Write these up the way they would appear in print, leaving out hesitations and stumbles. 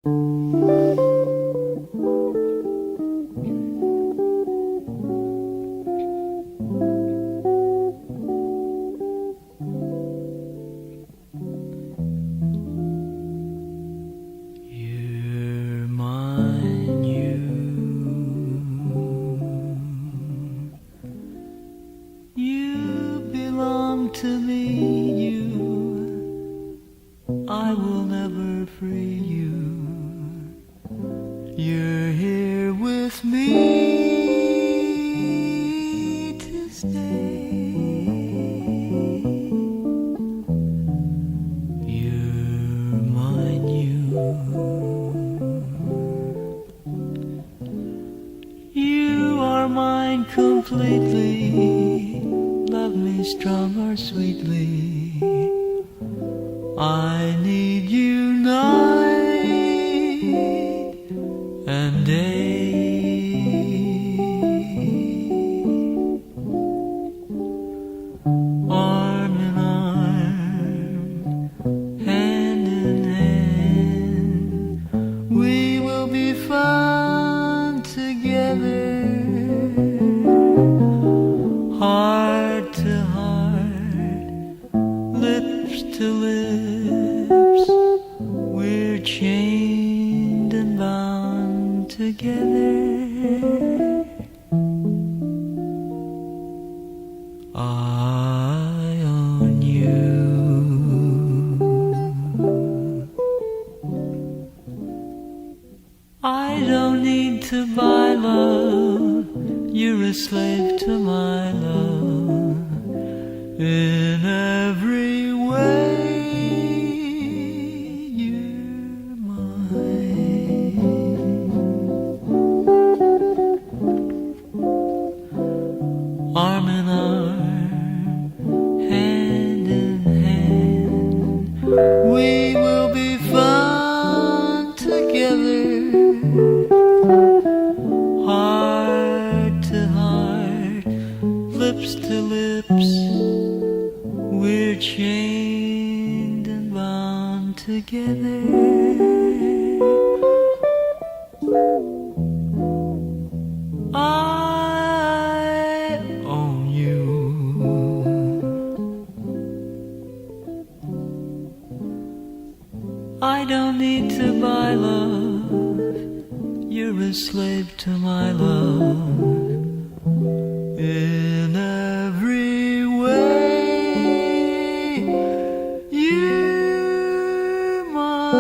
You're mine, you belong to me, I will never free you. You're here with me to stay. You're mine, you are mine completely. Love me strong or sweetly. I need you night and day. Arm in arm, hand in hand, we will be fun together. Heart to heart, lips to lips, we're chained and bound together. I own you. I don't need to buy love, you're a slave to my love. In every way, you're mine. Arm in arm, hand in hand, we will be fun together. Heart to heart, lips to lips, we're chained and bound together. I own you. I don't need to buy love, you're a slave to my love. In every way, you're mine.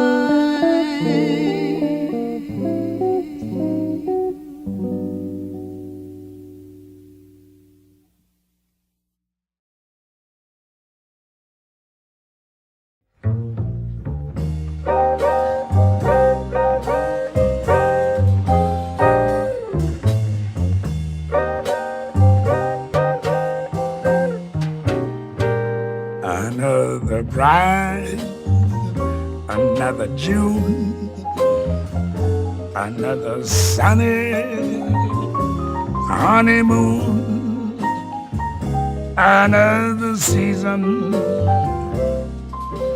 Another bride, another June, another sunny honeymoon, another season,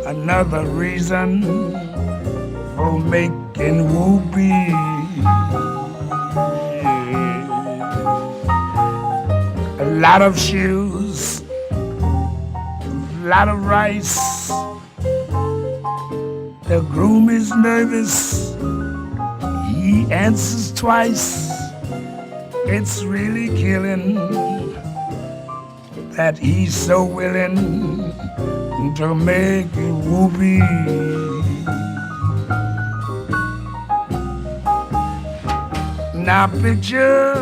another reason for making whoopee. A lot of shoes, lot of rice. The groom is nervous, he answers twice. It's really killing that he's so willing to make it whoopee. Now picture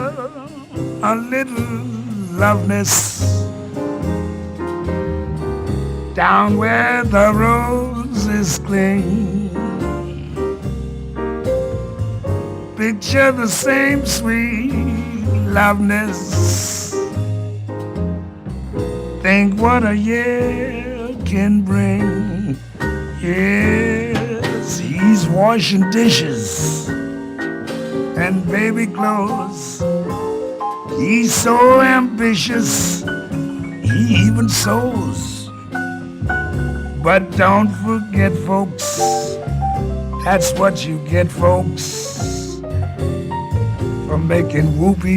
a little loveness down where the roses cling. Picture the same sweet loveness. Think what a year can bring. Yes, he's washing dishes and baby clothes. He's so ambitious, he even sews. But don't forget, folks, That's what you get, folks, for making whoopee.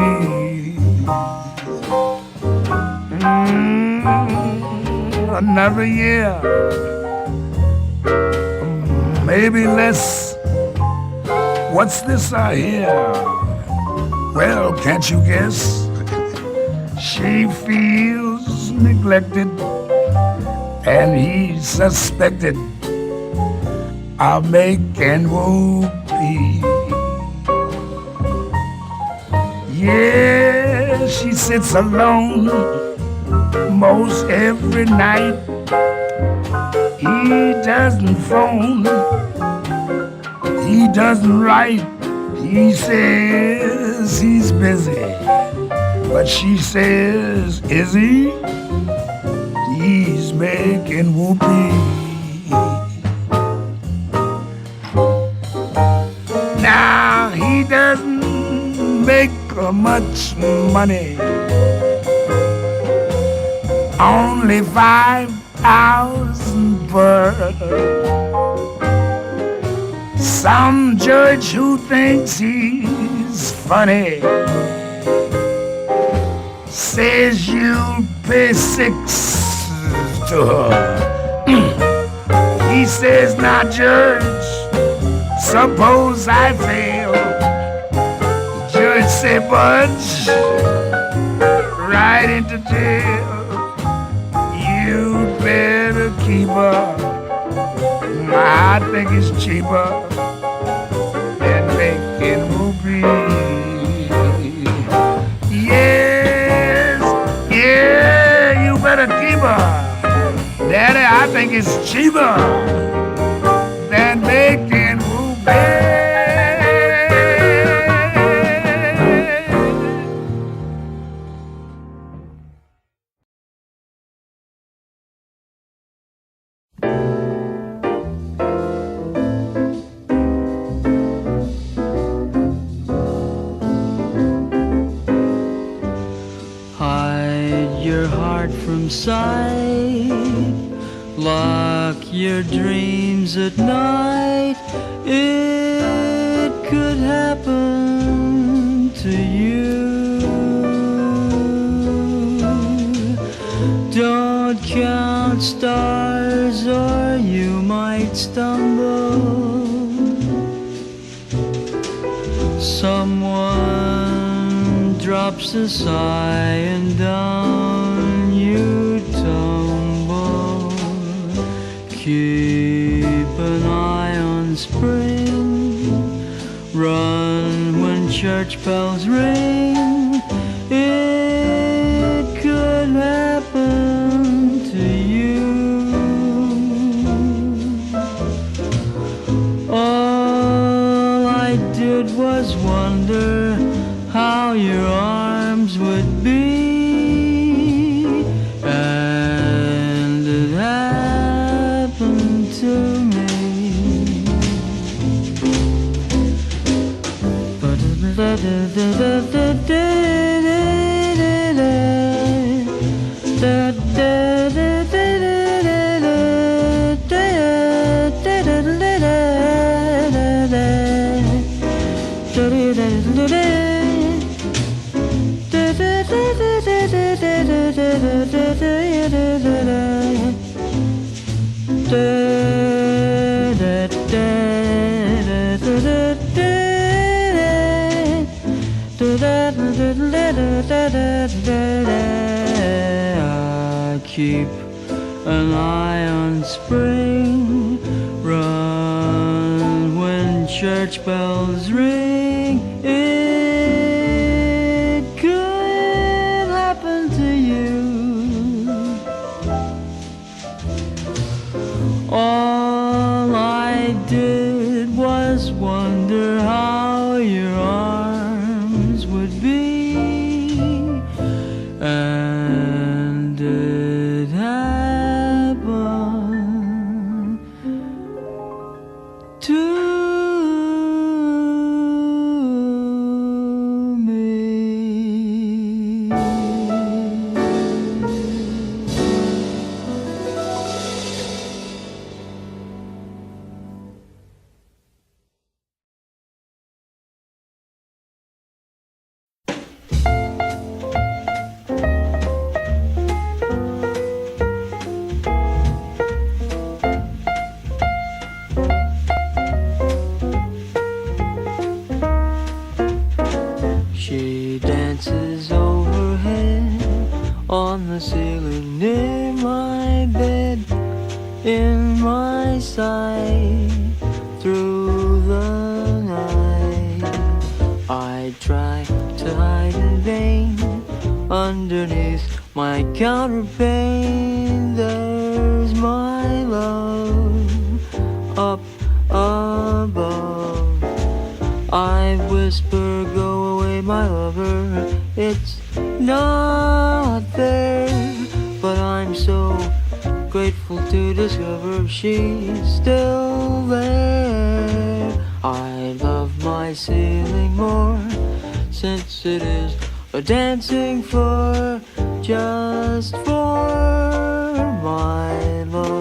Another year, maybe less. What's this I hear? Well, can't you guess? She feels neglected, and he's suspected of making whoopee. Yeah, she sits alone most every night. He doesn't phone, he doesn't write. He says he's busy, but she says, is he? He's making whoopee. Now he doesn't make much money, only 5,000 per. Some judge who thinks he's funny says you'll pay 6 to her. He says, now judge, suppose I fail. The judge say, budge right into jail. You'd better keep her. I think it's cheaper than making whoopee. Yes, yeah, you better keep her. Daddy, I think it's cheaper than making whoopee. From sight, lock your dreams at night. It could happen to you. Don't count stars or you might stumble. Someone drops a sigh and down you tumble. Keep an eye on spring. Run when church bells ring. It could happen to you. All I did was wonder how your arms would be. Keep an eye on spring. Run when church bells ring. It could happen to you. All I did was wonder how your arms would be. And it happened to me. in my sight through the night. I try to hide in vain underneath my counterpane. There's my love up above. I whisper, go away, my lover. It's not there, but I'm so grateful to discover she's still there. I love my ceiling more since it is a dancing floor just for my love.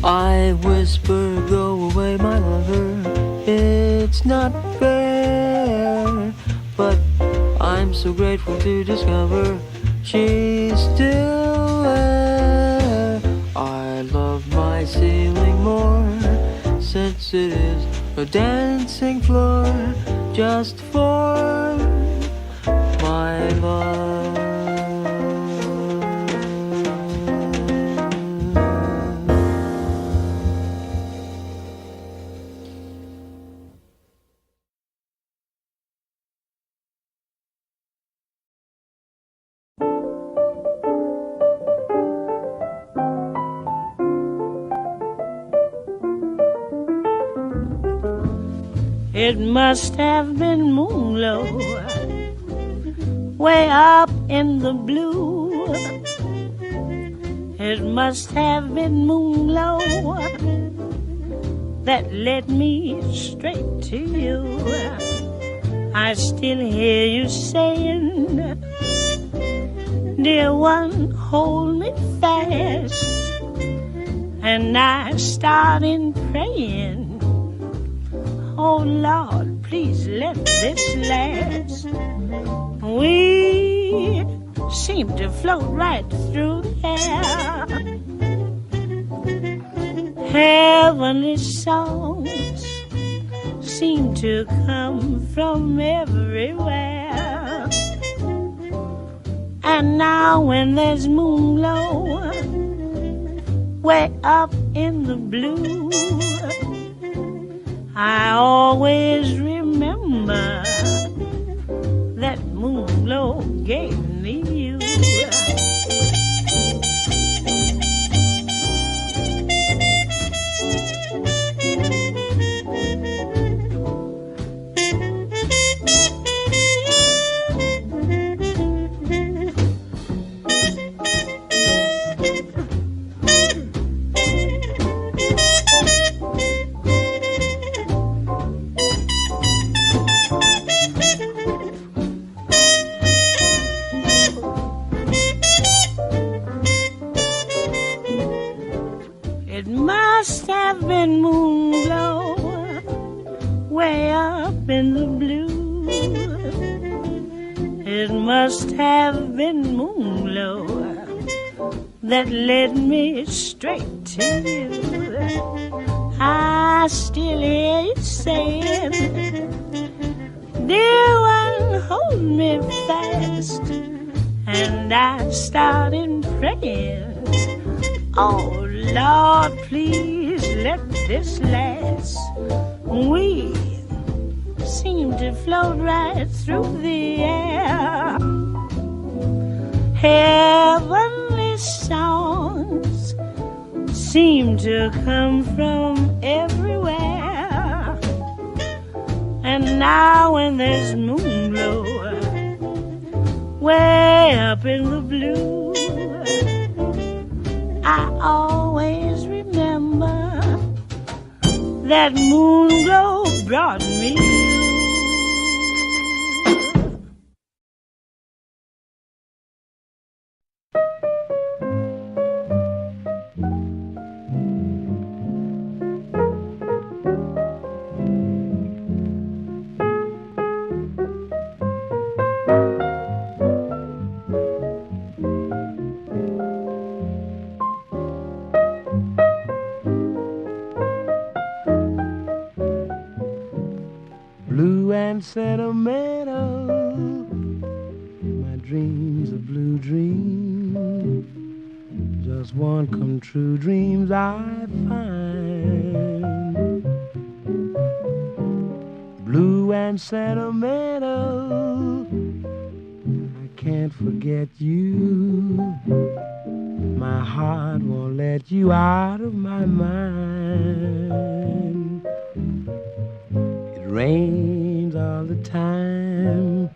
I whisper, go away, my lover. It's not fair, but I'm so grateful to discover she's still there. I love my ceiling more since it is a dancing floor just for my love. It must have been Moonglow, way up in the blue. It must have been Moonglow that led me straight to you. I still hear you saying, dear one, hold me fast. And I started praying, oh Lord, please let this last. We seem to float right through there. Heavenly songs seem to come from everywhere. And now when there's Moonglow way up in the blue, I always remember that Moonglow gave me you. It must have been Moonglow way up in the blue. It must have been Moonglow that led me straight to you. I still hear you saying, Dear one, hold me fast, and I started praying. Oh Lord, please let this last. We seem to float right through the air. Heavenly songs seem to come from everywhere. And now when there's moon glow way up in the blue, I always remember that moon glow brought me you. Blue and sentimental, my dreams a blue dream, just one come true dreams I find. Blue and sentimental, I can't forget you, my heart won't let you out of my mind. It rains all the time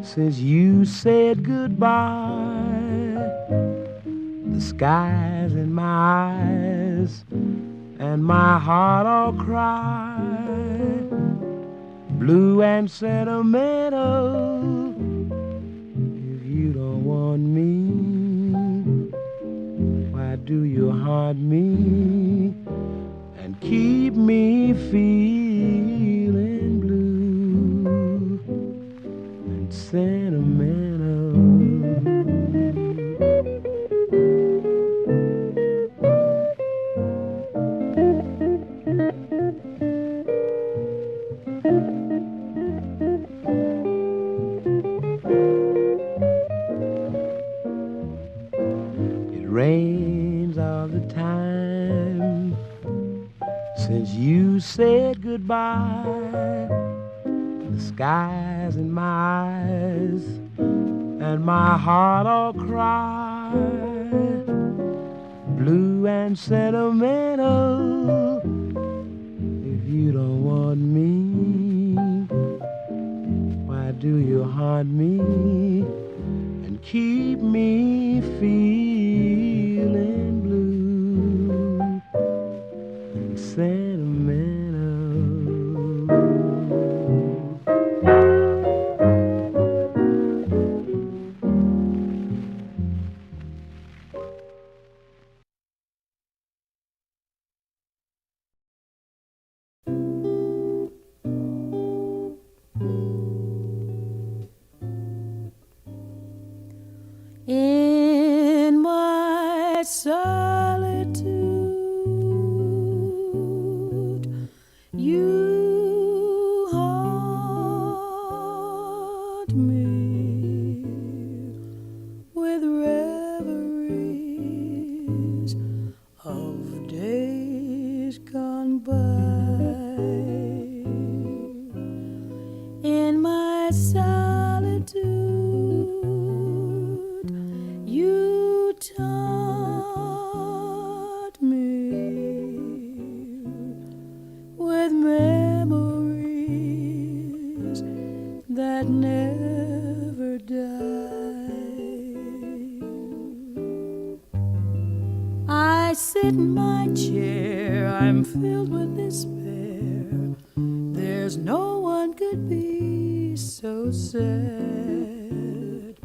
since you said goodbye. The sky's in my eyes and my heart all cry. Blue and sentimental, if you don't want me, why do you haunt me and keep me feeling blue and sentimental? It rains all the time since you said goodbye. The sky's in my eyes and my heart all cry. Blue and sentimental, if you don't want me, why do you haunt me and keep me feeling blue and sentimental? In my solitude, you haunt me with reveries of days gone by. In my solitude, you taught me with memories that never die. I sit in my chair, I'm filled with despair. There's no one could be so sad.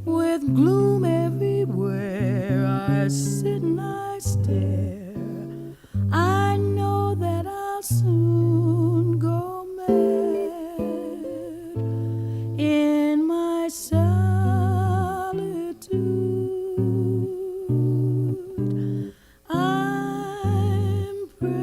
With gloom everywhere, I sit and I stare. I know that I'll soon go mad. In my solitude, I'm praying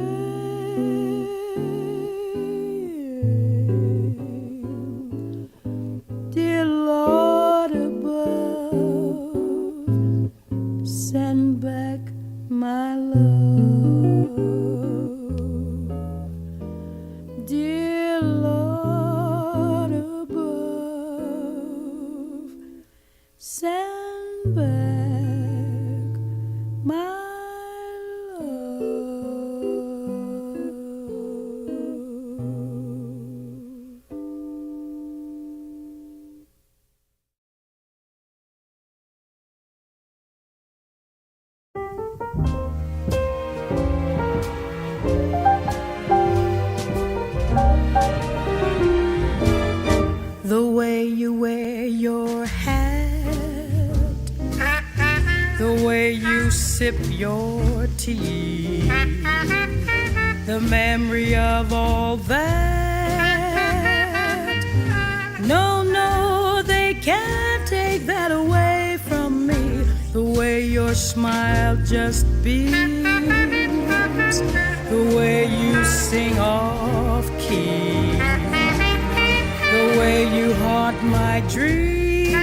the way you wear your hat, the way you sip your tea, the memory of all that. No, no, they can't take that away from me. The way your smile just beams, the way you sing off key, the way you haunt my dreams.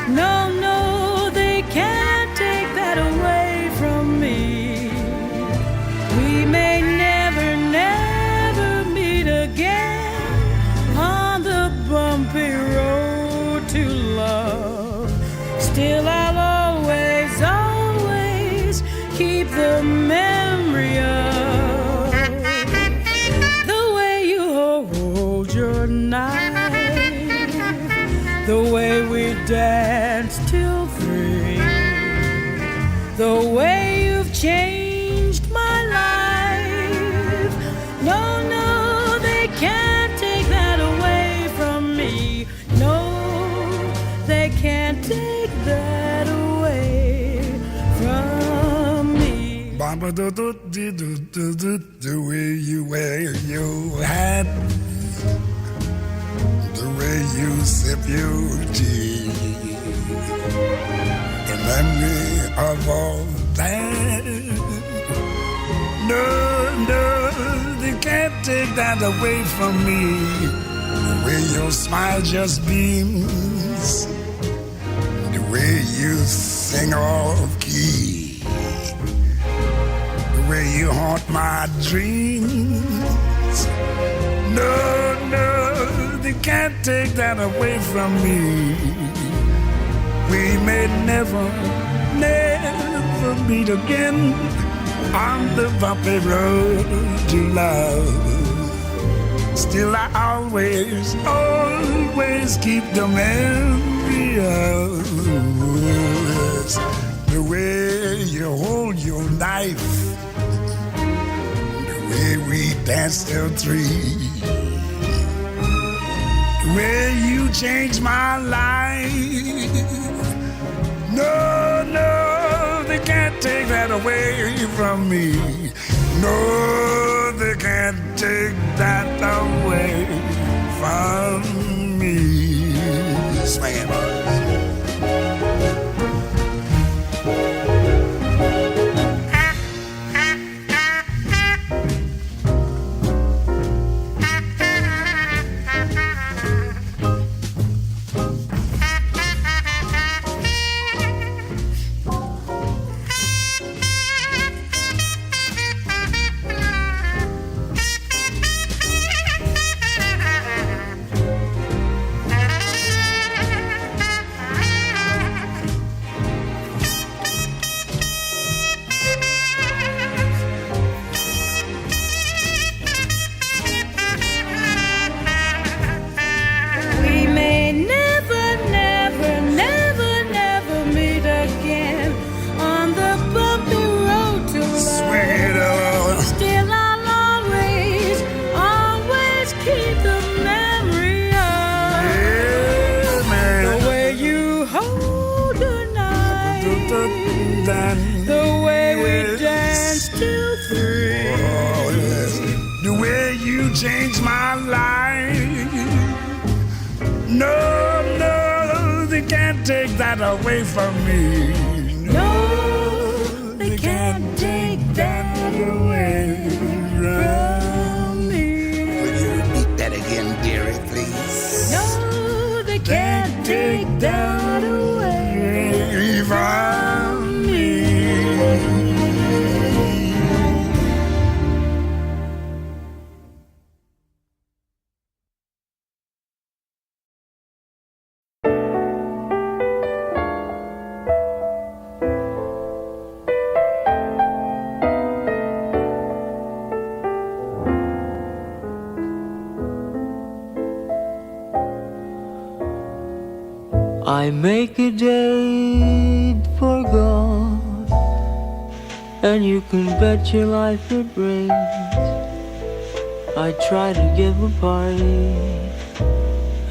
No, no, they can't take that away from me. We may never, never meet again on the bumpy road to love. Still I'll always, always keep the memory of the way you hold your knife, the way we danced till 3, the way you've changed my life. No, no, they can't take that away from me. No, they can't take that away from me. The way you wear your hat, the way you sip your tea, the memory of all that. No, no, they can't take that away from me. The way your smile just beams, the way you sing off key, the way you haunt my dreams. No, no, they can't take that away from me. We may never, never meet again on the bumpy road to love. Still I always, always keep the memory of the way you hold your knife, the way we danced till 3, the way you changed my life. No, no, they can't take that away from me. No, they can't take that away from me. Swing it, boys. The way we danced till 3. Oh, yes. The way you changed my life. No, no, they can't take that away from me. No, they can't take that away from me. Will you repeat that again, dearie, please? No, they can't take that away from me. I make a date for golf, and you can bet your life it rains. I try to give a party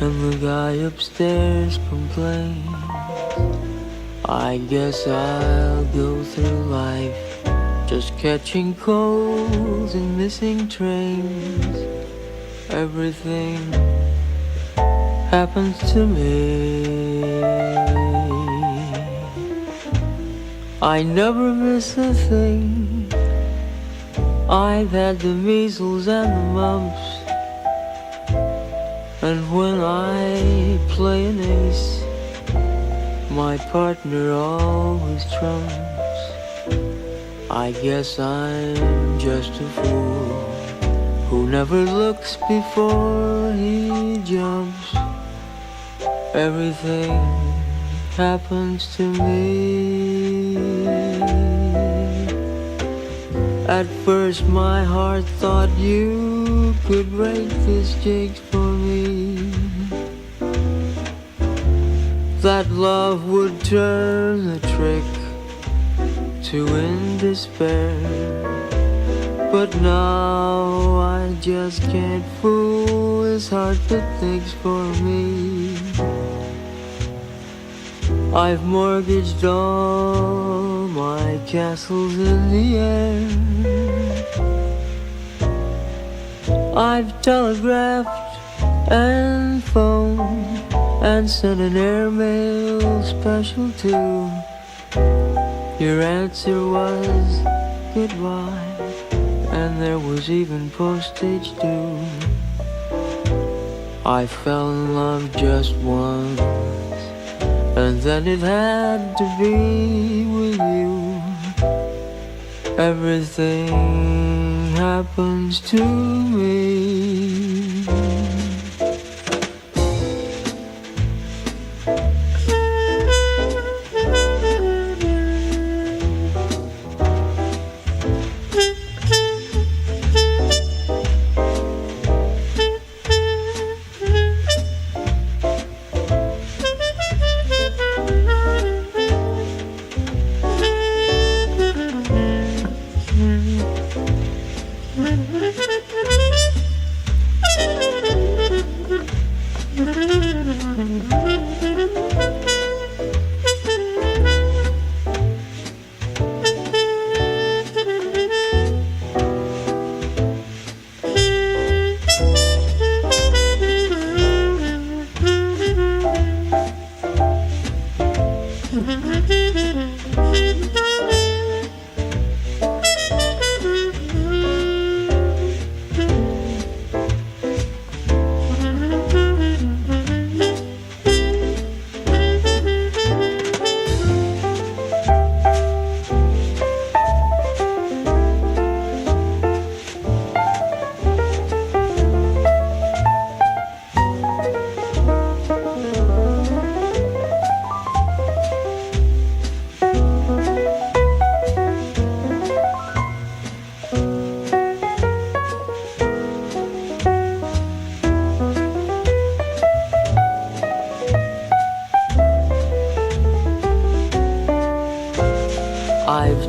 and the guy upstairs complains. I guess I'll go through life just catching colds and missing trains. Everything happens to me. I never miss a thing. I've had the measles and the mumps, and when I play an ace, my partner always trumps. I guess I'm just a fool who never looks before he jumps. Everything happens to me. At first my heart thought you could break this jigs for me, that love would turn the trick to end despair. But now I just can't fool his heart that thinks for me. I've mortgaged all my castles in the air. I've telegraphed and phoned and sent an airmail special too. Your answer was goodbye, and there was even postage due. I fell in love just once, and then it had to be with you. Everything happens to me.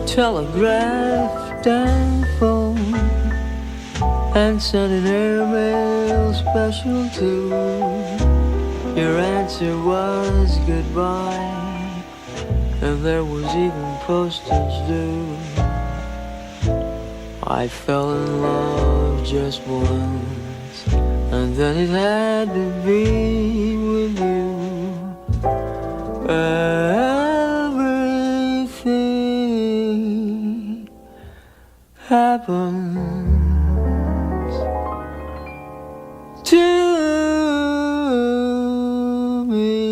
Telegraphed and phoned and sent an airmail special too. Your answer was goodbye, and there was even postage due. I fell in love just once, and then it had to be with you. Everything happens to me.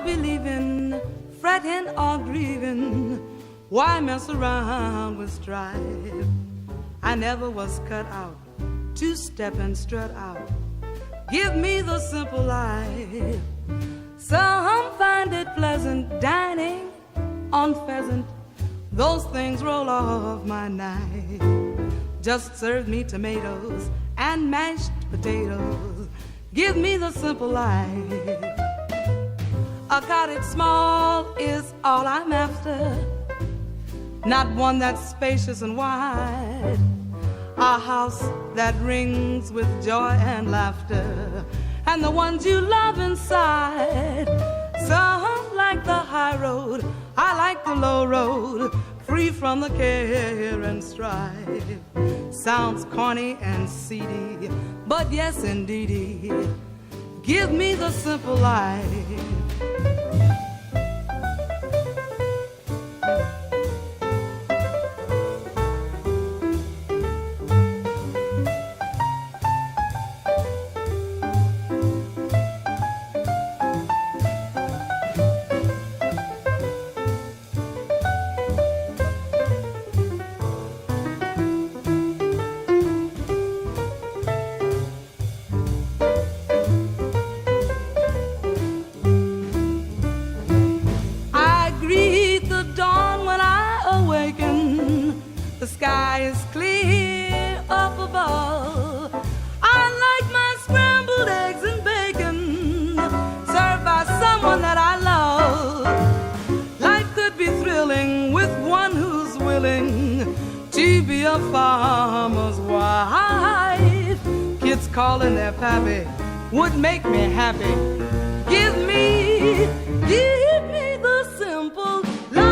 Believe in fretting or grieving. Why mess around with strife? I never was cut out to step and strut out. Give me the simple life. Some find it pleasant dining on pheasant. Those things roll off my knife. Just serve me tomatoes and mashed potatoes. Give me the simple life. A cottage small is all I'm after, not one that's spacious and wide. A house that rings with joy and laughter, and the ones you love inside. Some like the high road, I like the low road, free from the care and strife. Sounds corny and seedy, but yes indeedy, give me the simple life. The sky is clear up above. I like my scrambled eggs and bacon, served by someone that I love. Life could be thrilling with one who's willing to be a farmer's wife. Kids calling their pappy would make me happy. Give me the simple life.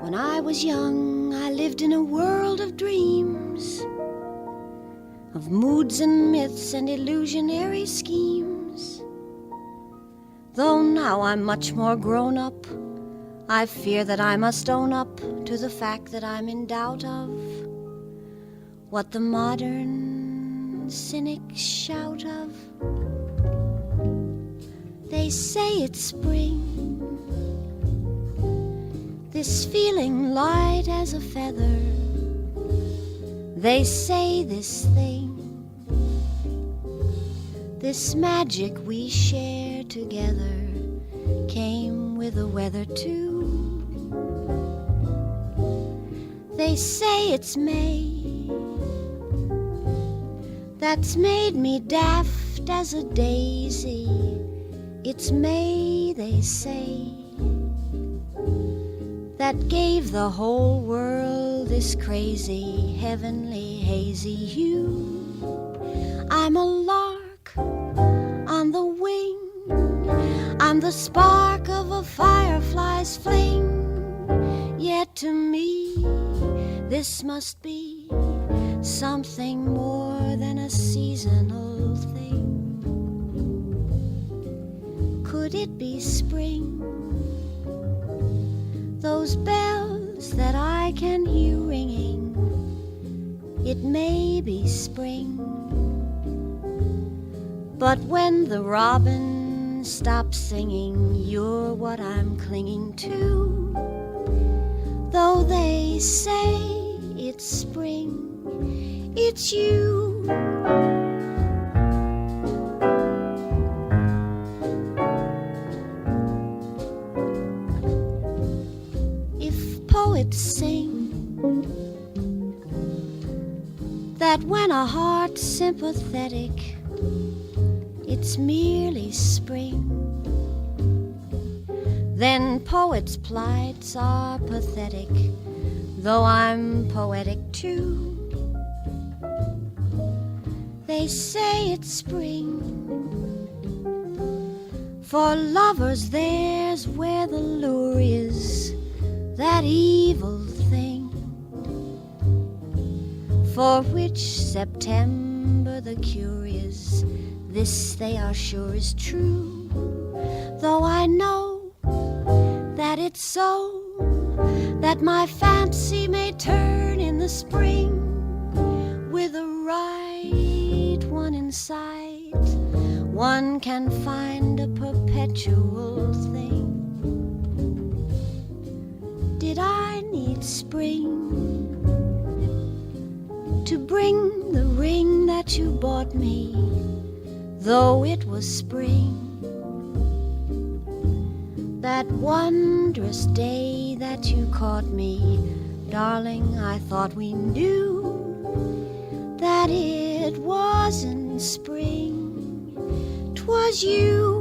When I was young, I lived in a world of dreams, of moods and myths and illusionary schemes. Though now I'm much more grown up, I fear that I must own up to the fact that I'm in doubt of what the modern cynics shout of. They say it's spring, this feeling light as a feather. They say this thing, this magic we share together, came with the weather too. They say it's May, that's made me daft as a daisy. It's May, they say, that gave the whole world this crazy, heavenly, hazy hue. I'm a lark on the wing, I'm the spark of a firefly's fling. Yet to me, this must be something more than a seasonal thing. Could it be spring? Those bells that I can hear ringing, it may be spring. But when the robin stops singing, you're what I'm clinging to. Though they say it's spring, it's you. Poets sing that when a heart's sympathetic, it's merely spring. Then poets' plights are pathetic, though I'm poetic too. They say it's spring, for lovers there's where the lure is, that evil thing, for which September the cure is. This they are sure is true, though I know that it's so, that my fancy may turn in the spring with the right one in sight. One can find a perpetual thing. did I need spring to bring the ring that you bought me, though it was spring? That wondrous day that you caught me, darling, I thought we knew that it wasn't spring, 'twas you.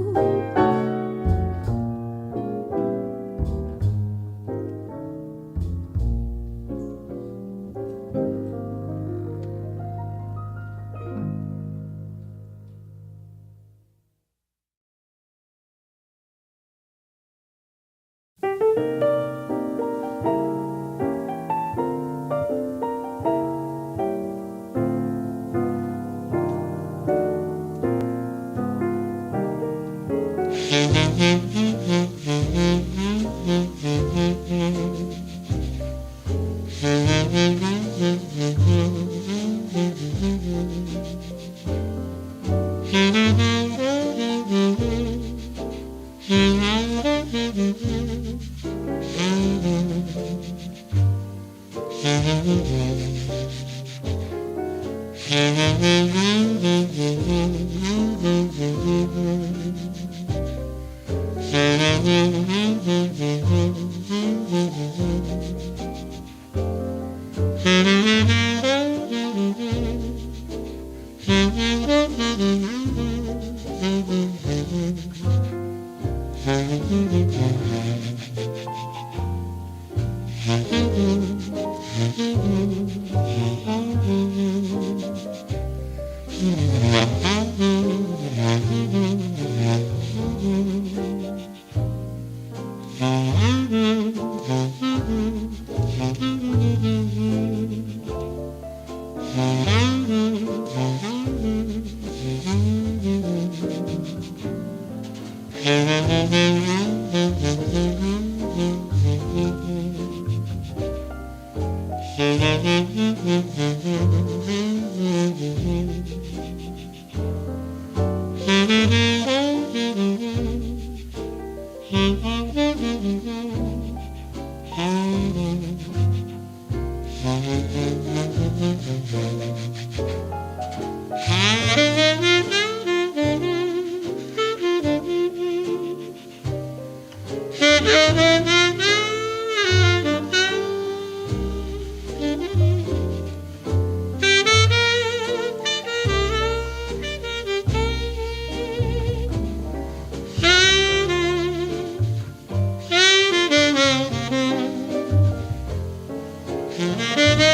Mm-hmm.